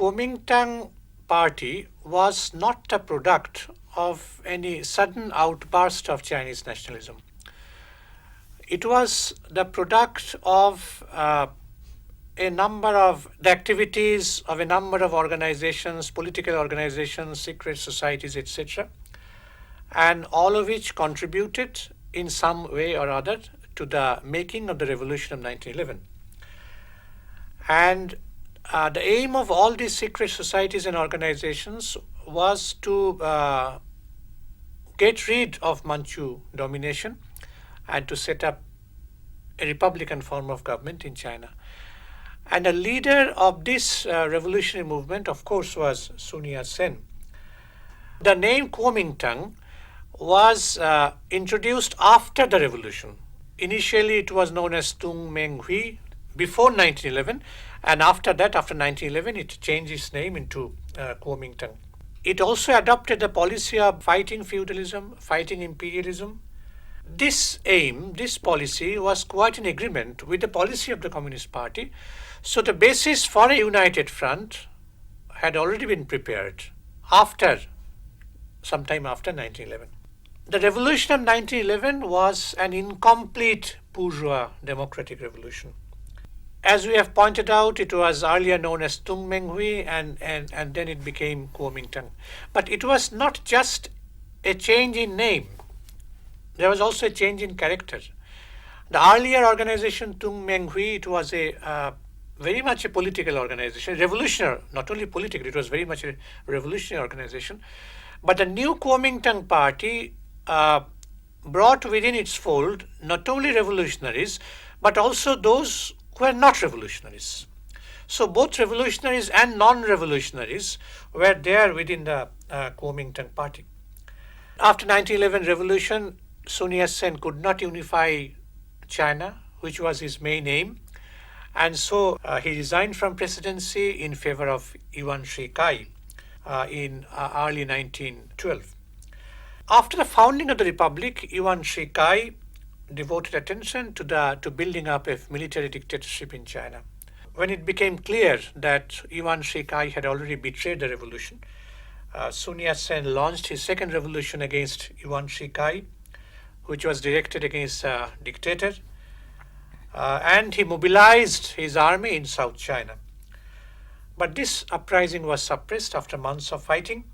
Kuomintang Party was not a product of any sudden outburst of Chinese nationalism. It was the product of a number of the activities of a number of organizations, political organizations, secret societies, etc., and all of which contributed in some way or other to the making of the revolution of 1911. And the aim of all these secret societies and organizations was to get rid of Manchu domination and to set up a republican form of government in China. And the leader of this revolutionary movement, of course, was Sun Yat-sen. The name Kuomintang was introduced after the revolution. Initially, it was known as Tung Meng Hui before 1911, and after that, after 1911, it changed its name into Kuomintang. It also adopted the policy of fighting feudalism, fighting imperialism. This aim, this policy was quite in agreement with the policy of the Communist Party. So the basis for a united front had already been prepared sometime after 1911. The revolution of 1911 was an incomplete bourgeois democratic revolution. As we have pointed out, it was earlier known as Tung Meng Hui and then it became Kuomintang. But it was not just a change in name. There was also a change in character. The earlier organization Tung Meng Hui, it was very much a political organization, revolutionary, not only political, it was very much a revolutionary organization. But the new Kuomintang Party brought within its fold not only revolutionaries, but also those who were not revolutionaries. So both revolutionaries and non-revolutionaries were there within the Kuomintang Party. After 1911 revolution, Sun Yat-sen could not unify China, which was his main aim. And so he resigned from presidency in favor of Yuan Shi-kai in early 1912. After the founding of the republic, Yuan Shi-kai devoted attention to building up a military dictatorship in China. When it became clear that Yuan Shi-kai had already betrayed the revolution, Sun Yat-sen launched his second revolution against Yuan Shi-kai, which was directed against a dictator, and he mobilized his army in South China. But this uprising was suppressed after months of fighting,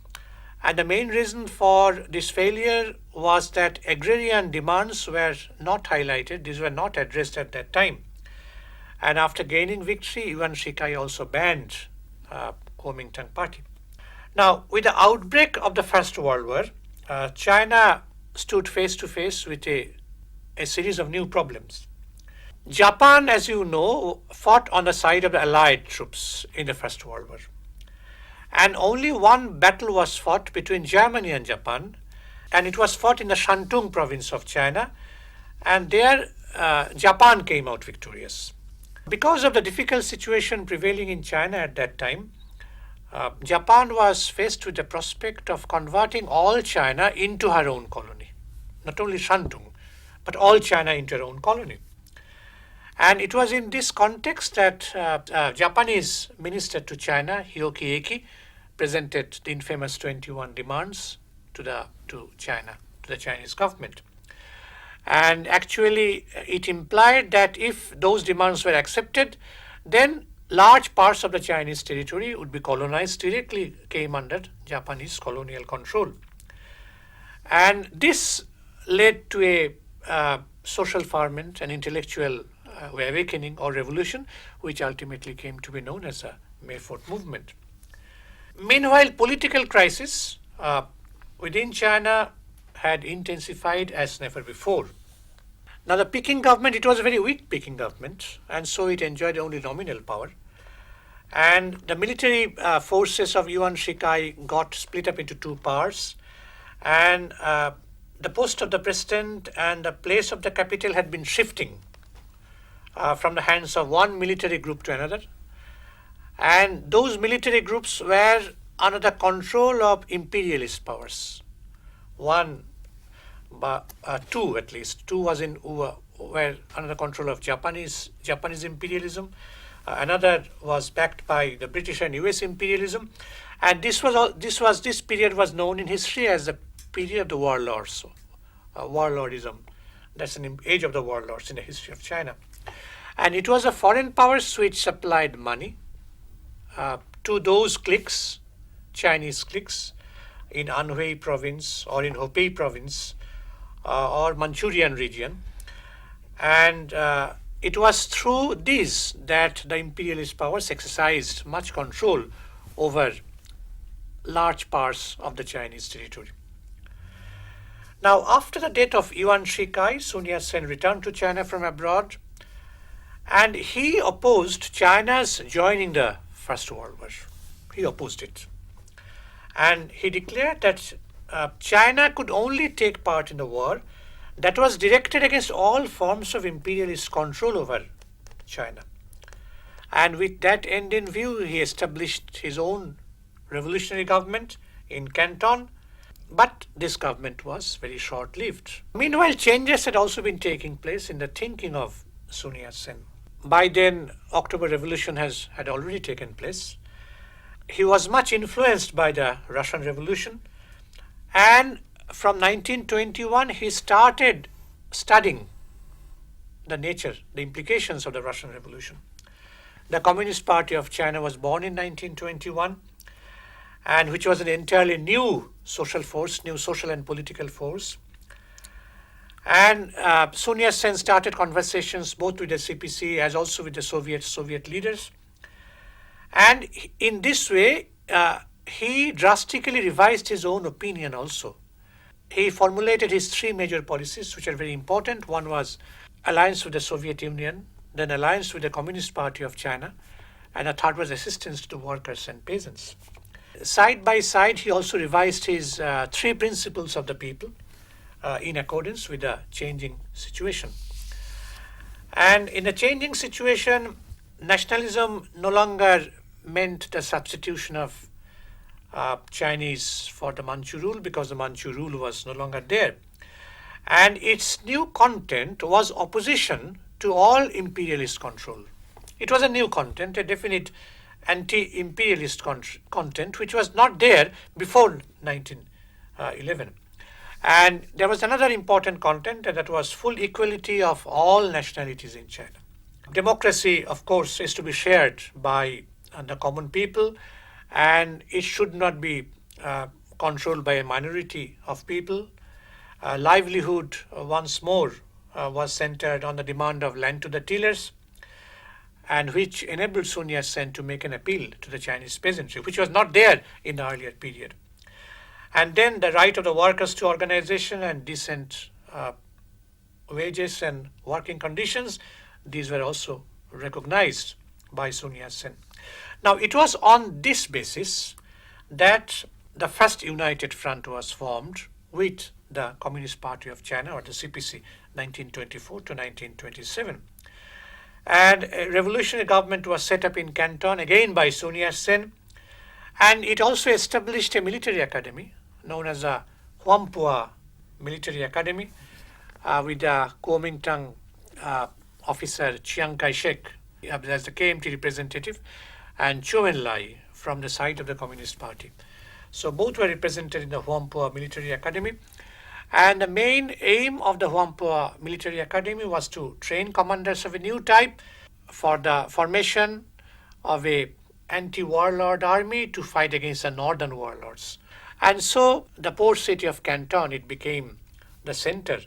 and the main reason for this failure was that agrarian demands were not highlighted, these were not addressed at that time. And after gaining victory, Yuan Shi-kai also banned Kuomintang Party. Now, with the outbreak of the First World War, China stood face to face with a series of new problems. Japan, as you know, fought on the side of the Allied troops in the First World War. And only one battle was fought between Germany and Japan, and it was fought in the Shantung province of China, and there Japan came out victorious. Because of the difficult situation prevailing in China at that time, Japan was faced with the prospect of converting all China into her own colony. Not only Shantung, but all China into her own colony. And it was in this context that Japanese minister to China, Hioki Eki, presented the infamous 21 demands to the Chinese government. And actually, it implied that if those demands were accepted, then large parts of the Chinese territory would be colonized, directly came under Japanese colonial control. And this led to a social ferment, an intellectual awakening or revolution, which ultimately came to be known as the May 4th movement. Meanwhile, political crisis within China had intensified as never before. Now, the Peking government, it was a very weak Peking government, and so it enjoyed only nominal power. And the military forces of Yuan Shi-kai got split up into two parts, and the post of the president and the place of the capital had been shifting from the hands of one military group to another. And those military groups were under the control of imperialist powers. Two were under the control of Japanese imperialism. Another was backed by the British and US imperialism. And this period was known in history as the period of the warlords, warlordism. That's an age of the warlords in the history of China. And it was the foreign powers which supplied money to those cliques, Chinese cliques, in Anhui province or in Hubei province or Manchurian region. And it was through this that the imperialist powers exercised much control over large parts of the Chinese territory. Now, after the death of Yuan Shi-kai, Sun Yat-sen returned to China from abroad, and he opposed China's joining the First World War. He opposed it. And he declared that China could only take part in the war that was directed against all forms of imperialist control over China. And with that end in view, he established his own revolutionary government in Canton, but this government was very short-lived. Meanwhile, changes had also been taking place in the thinking of Sun Yat-sen. By then, October Revolution had already taken place. He was much influenced by the Russian Revolution, and from 1921 he started studying the nature, the implications of the Russian Revolution. The Communist Party of China was born in 1921, and which was an entirely new social force, new social and political force. And Sun Yat-sen started conversations both with the CPC as also with the Soviet leaders. And in this way, he drastically revised his own opinion also. He formulated his three major policies, which are very important. One was alliance with the Soviet Union, then alliance with the Communist Party of China, and a third was assistance to the workers and peasants. Side by side, he also revised his three principles of the people in accordance with the changing situation. And in a changing situation, nationalism no longer meant the substitution of Chinese for the Manchu rule, because the Manchu rule was no longer there. And its new content was opposition to all imperialist control. It was a new content, a definite anti-imperialist content, which was not there before 1911. And there was another important content, and that was full equality of all nationalities in China. Democracy, of course, is to be shared by the common people, and it should not be controlled by a minority of people. Livelihood, once more, was centered on the demand of land to the tillers, and which enabled Sun Yat-sen to make an appeal to the Chinese peasantry, which was not there in the earlier period. And then the right of the workers to organization and decent wages and working conditions, these were also recognized by Sun Yat-sen. Now, it was on this basis that the first united front was formed with the Communist Party of China, or the CPC, 1924 to 1927. And a revolutionary government was set up in Canton, again by Sun Yat-sen, and it also established a military academy known as the Huampua Military Academy with the Kuomintang officer Chiang Kai-shek as the KMT representative, and Chou En-lai from the side of the Communist Party. So both were represented in the Huampua Military Academy. And the main aim of the Huampua Military Academy was to train commanders of a new type for the formation of a anti-warlord army to fight against the Northern Warlords. And so the port city of Canton, it became the center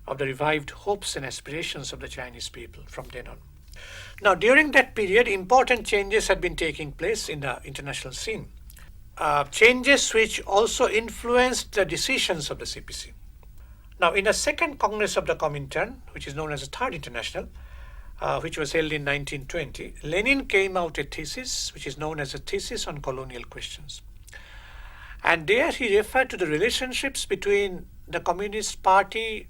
of the revived hopes and aspirations of the Chinese people from then on. Now, during that period, important changes had been taking place in the international scene. Changes which also influenced the decisions of the CPC. Now, in the second Congress of the Kuomintang, which is known as the Third International, which was held in 1920, Lenin came out a thesis which is known as a thesis on colonial questions. And there he referred to the relationships between the Communist Party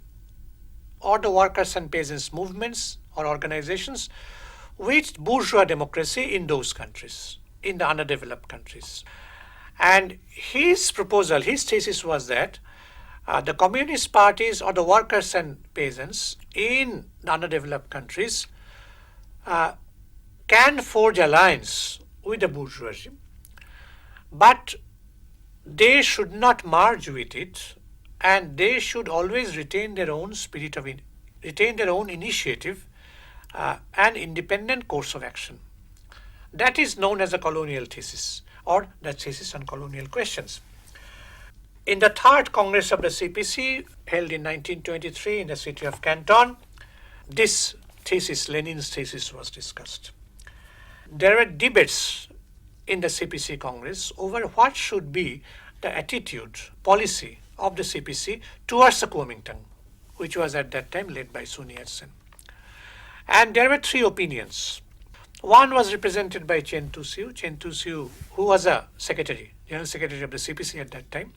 or the workers and peasants movements or organizations with bourgeois democracy in those countries, in the underdeveloped countries. And his proposal, his thesis was that the communist parties or the workers and peasants in the underdeveloped countries can forge alliance with the bourgeoisie, but they should not merge with it, and they should always retain their own spirit of retain their own initiative and independent course of action. That is known as a colonial thesis, or the thesis on colonial questions. In the Third Congress of the CPC, held in 1923 in the city of Canton, this thesis, Lenin's thesis, was discussed. There were debates in the CPC Congress over what should be the attitude, policy of the CPC towards the Kuomintang, which was at that time led by Sun Yat-sen. And there were three opinions. One was represented by Chen Tu-siu, who was a general secretary of the CPC at that time.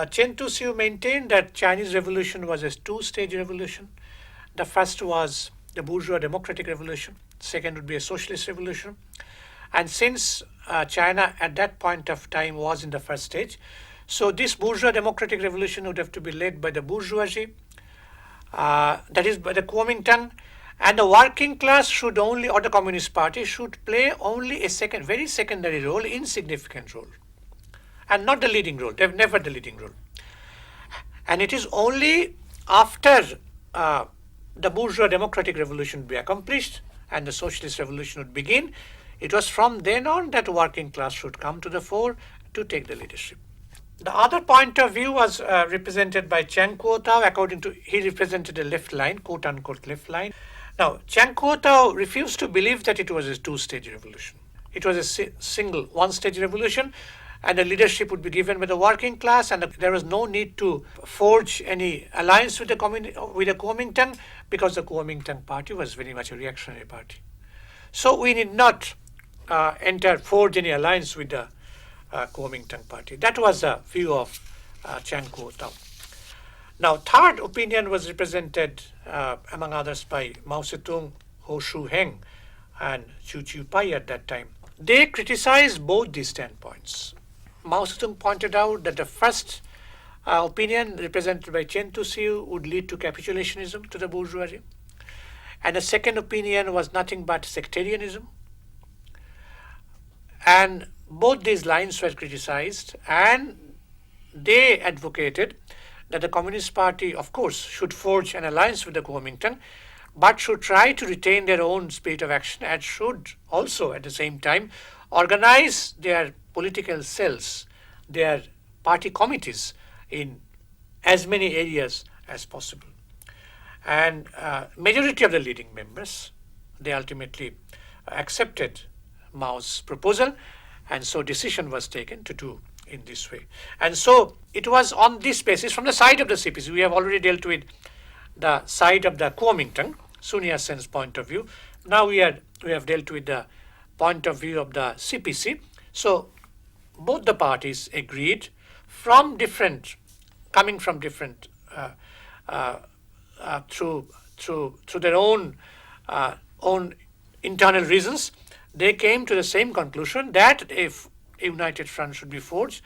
Chen Tu-siu maintained that Chinese revolution was a two-stage revolution. The first was the bourgeois democratic revolution. Second would be a socialist revolution. And since China at that point of time was in the first stage, so this bourgeois democratic revolution would have to be led by the bourgeoisie, that is by the Kuomintang, and the working class should only, or the Communist Party, should play only a very secondary role, insignificant role, and not the leading role, never the leading role. And it is only after the bourgeois democratic revolution would be accomplished and the socialist revolution would begin, it was from then on that working class should come to the fore to take the leadership. The other point of view was represented by Chiang Kuo-tao. According to, he represented a left line, quote unquote left line. Now, Chiang Kuo-tao refused to believe that it was a two-stage revolution. It was a single one-stage revolution, and the leadership would be given by the working class, and there was no need to forge any alliance with the Kuomintang, because the Kuomintang Party was very much a reactionary party. So we need not forge any alliance with the Kuomintang Party. That was the view of Chiang Kuo-tao. Now, third opinion was represented, among others, by Mao Zedong, Ho Shu-heng, and Chu Chiu-pai at that time. They criticized both these standpoints. Mao Zedong pointed out that the first opinion, represented by Chen Tu-siu, would lead to capitulationism to the bourgeoisie. And the second opinion was nothing but sectarianism. And both these lines were criticized, and they advocated that the Communist Party, of course, should forge an alliance with the Kuomintang, but should try to retain their own spirit of action and should also, at the same time, organize their political cells, their party committees in as many areas as possible. And majority of the leading members, they ultimately accepted Mao's proposal, and so decision was taken to do in this way. And so it was on this basis, from the side of the CPC, we have already dealt with the side of the Kuomintang, Sun Yat-sen's point of view. Now we have dealt with the point of view of the CPC. So both the parties agreed coming from different through their own internal reasons, they came to the same conclusion that if a united front should be forged,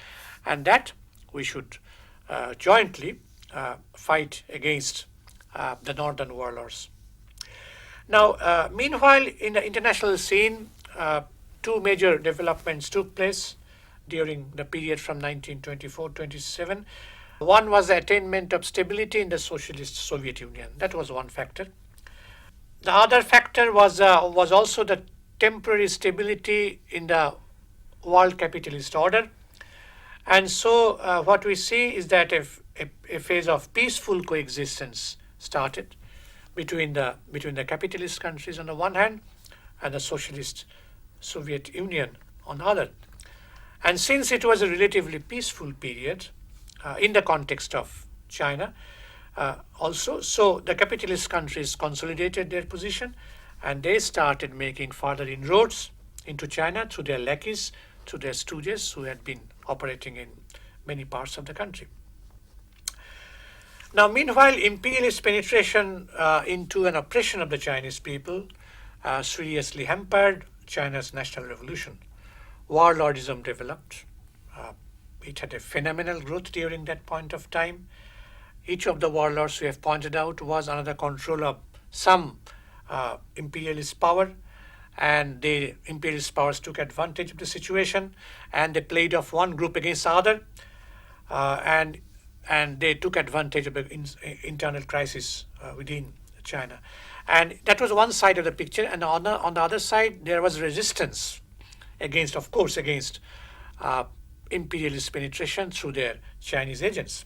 and that we should jointly fight against the Northern Warlords. Now, meanwhile, in the international scene, two major developments took place during the period from 1924-27. One was the attainment of stability in the socialist Soviet Union. That was one factor. The other factor was also the temporary stability in the world capitalist order. And so what we see is that a phase of peaceful coexistence started between the capitalist countries on the one hand and the socialist Soviet Union on the other. And since it was a relatively peaceful period in the context of China also, so the capitalist countries consolidated their position, and they started making further inroads into China through their lackeys, through their stooges who had been operating in many parts of the country. Now, meanwhile, imperialist penetration into an oppression of the Chinese people seriously hampered China's national revolution. Warlordism developed. It had a phenomenal growth during that point of time. Each of the warlords we have pointed out was under the control of some imperialist power, and the imperialist powers took advantage of the situation, and they played off one group against the other, and they took advantage of the internal crisis within China. And that was one side of the picture, and on the other side there was resistance against, of course, imperialist penetration through their Chinese agents.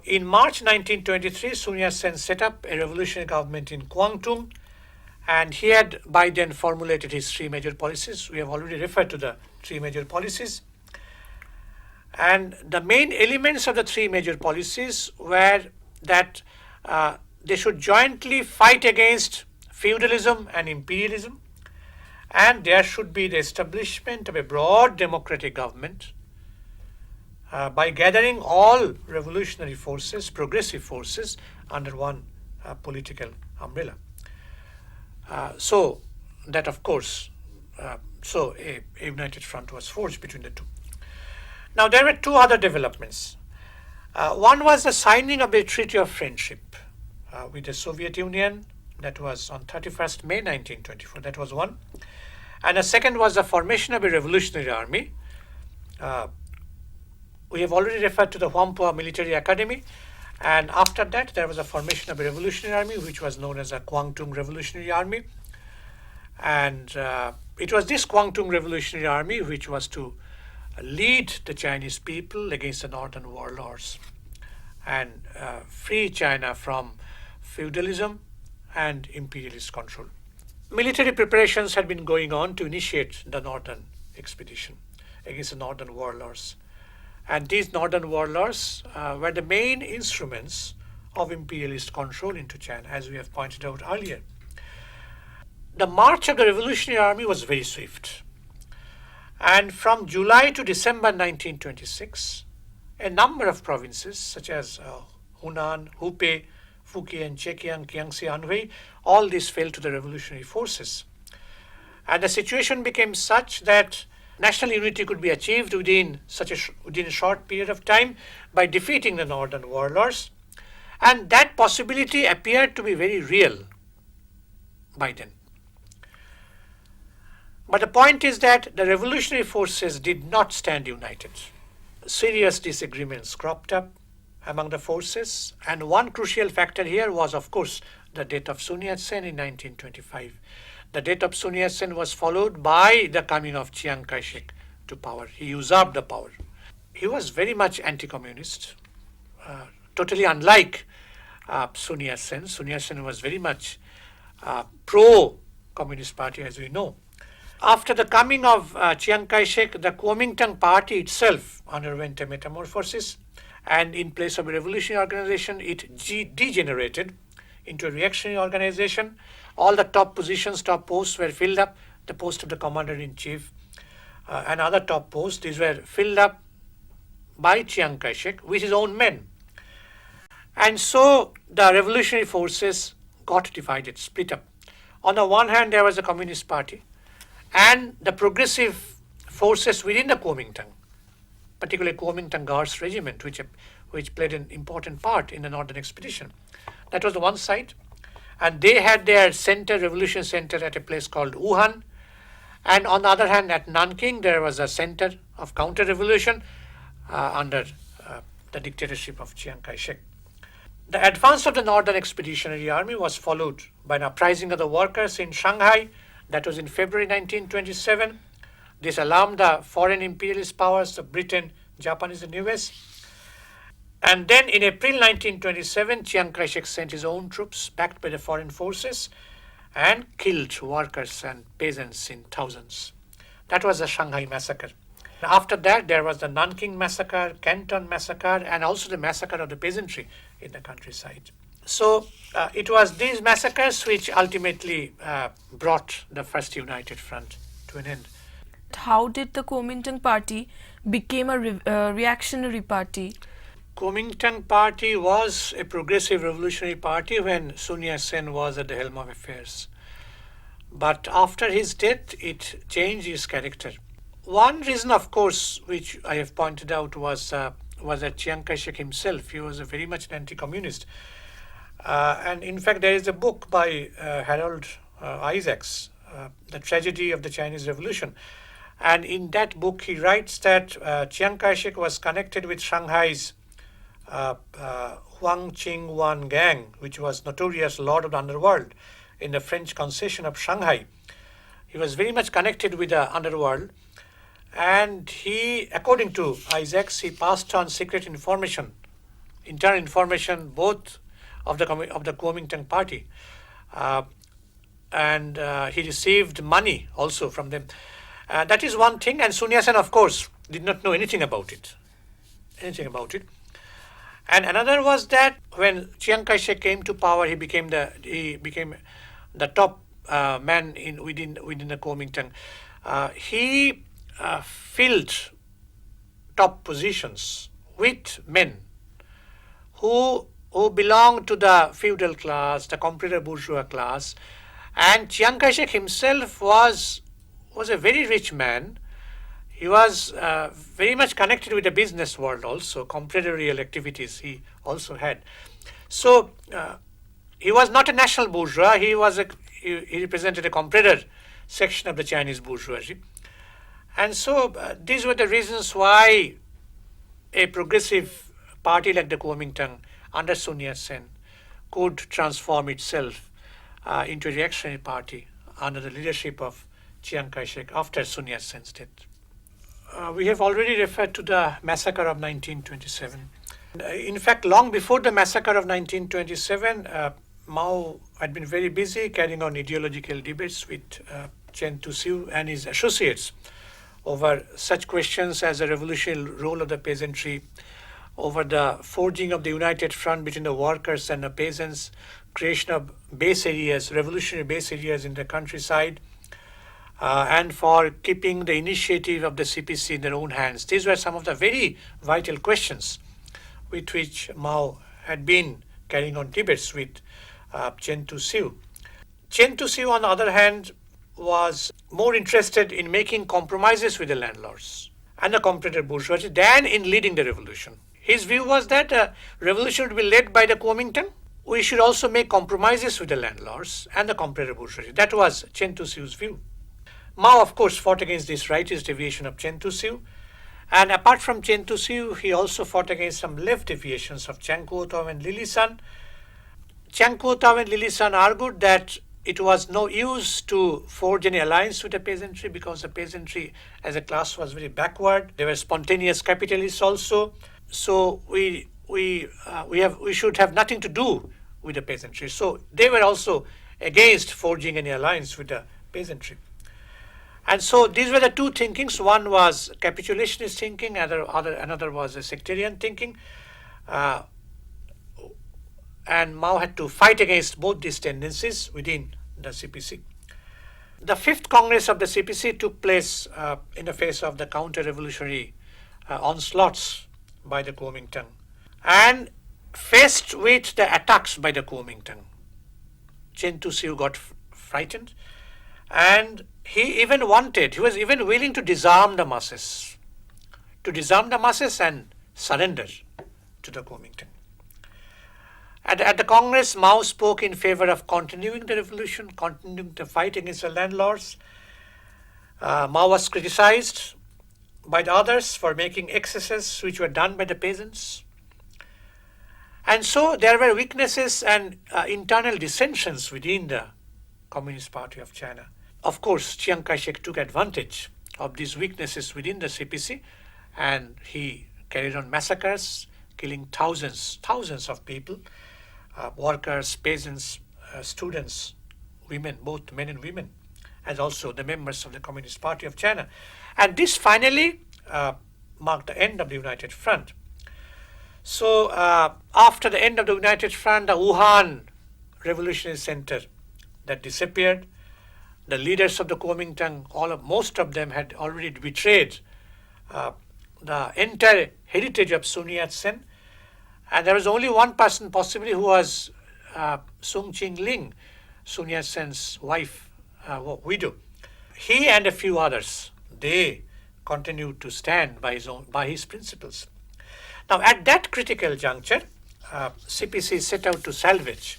In March 1923, Sun Yat-sen set up a revolutionary government in Kuomintang, and he had by then formulated his three major policies. We have already referred to the three major policies. And the main elements of the three major policies were that they should jointly fight against feudalism and imperialism, and there should be the establishment of a broad democratic government by gathering all revolutionary forces, progressive forces, under one political umbrella. So that, of course, a united front was forged between the two. Now, there were two other developments. One was the signing of the Treaty of Friendship with the Soviet Union. That was on 31st May 1924. That was one. And the second was the formation of a revolutionary army. We have already referred to the Whampoa Military Academy. And after that, there was a formation of a revolutionary army, which was known as the Kuomintang Revolutionary Army. And it was this Kuomintang Revolutionary Army which was to lead the Chinese people against the Northern Warlords and free China from feudalism and imperialist control. Military preparations had been going on to initiate the Northern expedition against the Northern Warlords. And these Northern Warlords were the main instruments of imperialist control into China, as we have pointed out earlier. The march of the Revolutionary Army was very swift. And from July to December 1926, a number of provinces such as Hunan, Hubei, Fujian, Zhejiang, Jiangxi, Anhui, all these fell to the revolutionary forces. And the situation became such that national unity could be achieved within a short period of time by defeating the Northern Warlords. And that possibility appeared to be very real by then. But the point is that the revolutionary forces did not stand united. Serious disagreements cropped up among the forces, and one crucial factor here was, of course, the death of Sun Yat-sen in 1925. The death of Sun Yat-sen was followed by the coming of Chiang Kai-shek to power. He usurped the power. He was very much anti-communist, totally unlike Sun Yat-sen. Sun Yat-sen was very much pro-Communist Party, as we know. After the coming of Chiang Kai-shek, the Kuomintang Party itself underwent a metamorphosis, and in place of a revolutionary organization, it degenerated into a reactionary organization. All the top posts were filled up. The post of the commander-in-chief and other top posts, these were filled up by Chiang Kai-shek with his own men. And so the revolutionary forces got divided, split up. On the one hand, there was the Communist Party and the progressive forces within the Kuomintang, particularly Kuomintang Guards Regiment, which played an important part in the Northern expedition. That was the one side. And they had their revolution center at a place called Wuhan. And on the other hand, at Nanking, there was a center of counter-revolution under the dictatorship of Chiang Kai-shek. The advance of the Northern Expeditionary Army was followed by an uprising of the workers in Shanghai. That was in February 1927. This alarmed the foreign imperialist powers of Britain, Japan, and US. And then in April 1927, Chiang Kai-shek sent his own troops backed by the foreign forces and killed workers and peasants in thousands. That was the Shanghai massacre. After that, there was the Nanking massacre, Canton massacre, and also the massacre of the peasantry in the countryside. So it was these massacres which ultimately brought the First United Front to an end. How did the Kuomintang Party become a reactionary party? Kuomintang Party was a progressive revolutionary party when Sun Yat-sen was at the helm of affairs. But after his death, it changed its character. One reason, of course, which I have pointed out was that Chiang Kai-shek himself, he was a very much an anti-communist. And in fact, there is a book by Harold Isaacs, the tragedy of the Chinese Revolution. And in that book, he writes that Chiang Kai-shek was connected with Shanghai's Huang Qing-wan gang, which was notorious lord of the underworld in the French concession of Shanghai. He was very much connected with the underworld, and he, according to Isaacs, he passed on secret information, internal information, both of the Kuomintang Party, and he received money also from them. That is one thing, and Sun Yat-sen, of course, did not know anything about it. And another was that when Chiang Kai-shek came to power, he became the top man within the Kuomintang. He filled top positions with men who belonged to the feudal class, the comprador bourgeois class, and Chiang Kai-shek himself was a very rich man. He was very much connected with the business world also, compradorial activities he also had. So he was not a national bourgeois, he represented a comprador section of the Chinese bourgeoisie. And so these were the reasons why a progressive party like the Kuomintang under Sun Yat-sen could transform itself into a reactionary party under the leadership of Chiang Kai-shek after Sun Yat-sen's death. We have already referred to the massacre of 1927. In fact, long before the massacre of 1927, Mao had been very busy carrying on ideological debates with Chen Tu-siu and his associates over such questions as the revolutionary role of the peasantry, over the forging of the united front between the workers and the peasants, creation of base areas, revolutionary base areas in the countryside, and for keeping the initiative of the CPC in their own hands. These were some of the very vital questions with which Mao had been carrying on debates with Chen Tu-siu. Chen Tu-siu, on the other hand, was more interested in making compromises with the landlords and the comprador bourgeoisie than in leading the revolution. His view was that a revolution would be led by the Kuomintang. We should also make compromises with the landlords and the comprador bourgeoisie. That was Chen Tu-siu's view. Mao, of course, fought against this rightist deviation of Chen Tu-siu. And apart from Chen Tu-siu, he also fought against some left deviations of Chiang Kuo-tao and Lili Sun. Chiang Kuo-tao and Lili Sun argued that it was no use to forge any alliance with the peasantry because the peasantry as a class was very backward. They were spontaneous capitalists also. So we should have nothing to do with the peasantry. So they were also against forging any alliance with the peasantry. And so these were the two thinkings. One was capitulationist thinking, another was a sectarian thinking. And Mao had to fight against both these tendencies within the CPC. The fifth Congress of the CPC took place in the face of the counter-revolutionary onslaughts by the Kuomintang, and faced with the attacks by the Kuomintang, Chen Tu-siu got frightened, and he was even willing to disarm the masses and surrender to the Kuomintang. At the Congress, Mao spoke in favor of continuing the revolution, continuing the fight against the landlords. Mao was criticized by the others for making excesses which were done by the peasants. And so there were weaknesses and internal dissensions within the Communist Party of China. Of course, Chiang Kai-shek took advantage of these weaknesses within the CPC, and he carried on massacres, killing thousands of people, workers, peasants, students, women, both men and women, as also the members of the Communist Party of China. And this finally marked the end of the United Front. So after the end of the United Front, the Wuhan Revolutionary Center that disappeared, the leaders of the Kuomintang, most of them had already betrayed the entire heritage of Sun Yat-sen. And there was only one person possibly who was Sung Ching-ling, Sun Yat-sen's wife, widow. He and a few others, they continued to stand by his principles. Now, at that critical juncture, CPC set out to salvage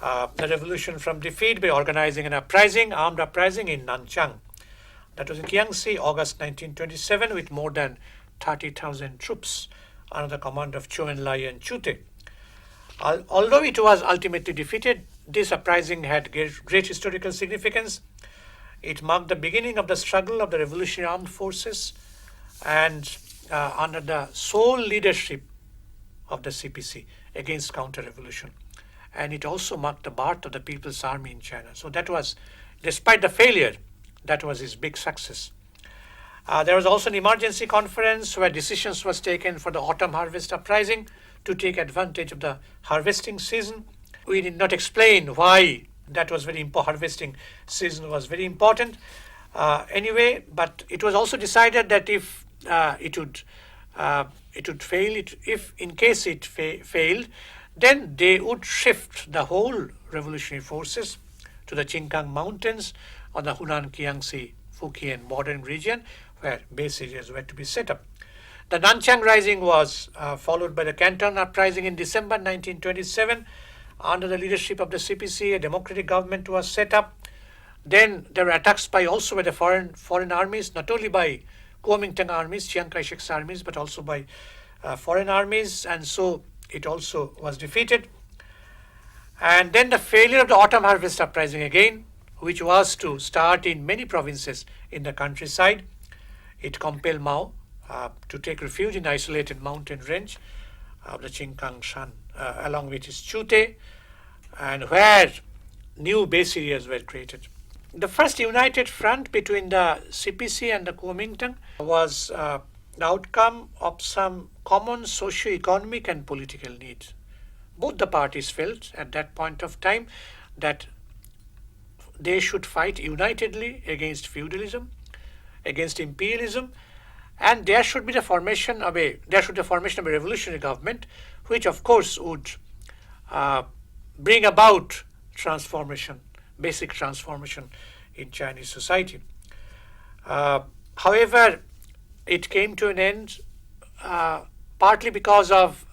the revolution from defeat by organizing an armed uprising in Nanchang. That was in Jiangxi, August 1927, with more than 30,000 troops under the command of Chou Enlai and Chute. Although it was ultimately defeated, this uprising had great historical significance. It marked the beginning of the struggle of the revolutionary armed forces and under the sole leadership of the CPC against counter-revolution. And it also marked the birth of the People's Army in China. So that was, despite the failure, that was his big success. There was also an emergency conference where decisions was taken for the autumn harvest uprising to take advantage of the harvesting season. We did not explain why that was very important. Harvesting season was very important. Anyway, but it was also decided that if it would fail, if in case it failed, then they would shift the whole revolutionary forces to the Qingkang Mountains on the Hunan, Jiangxi, Fujian bordering region, where base areas were to be set up. The Nanchang Rising was followed by the Canton Uprising in December 1927. Under the leadership of the CPC, a democratic government was set up. Then there were attacks by the foreign armies, not only by Kuomintang armies, Chiang Kai-shek's armies, but also by foreign armies, and so it also was defeated. And then the failure of the autumn harvest uprising again, which was to start in many provinces in the countryside. It compelled Mao to take refuge in the isolated mountain range of the Qingkang Shan, along with his Chute, and where new base areas were created. The first united front between the CPC and the Kuomintang was the outcome of some common socio-economic and political needs. Both the parties felt at that point of time that they should fight unitedly against feudalism, against imperialism, and there should be the formation of a revolutionary government, which of course would bring about transformation, basic transformation in Chinese society. However, it came to an end partly because of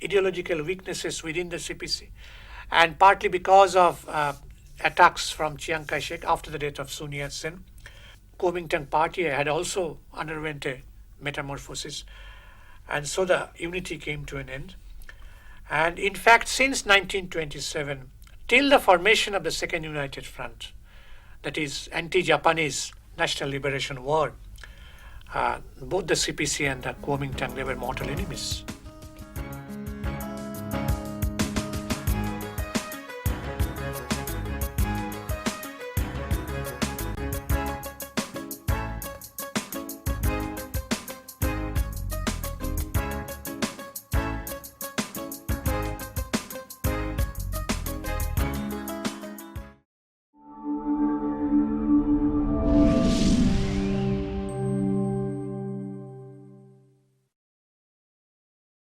ideological weaknesses within the CPC, and partly because of attacks from Chiang Kai-shek after the death of Sun Yat-sen. Kuomintang Party had also underwent a metamorphosis, and so the unity came to an end. And in fact, since 1927, till the formation of the Second United Front, that is anti-Japanese National Liberation War, both the CPC and the Kuomintang, they were mortal enemies.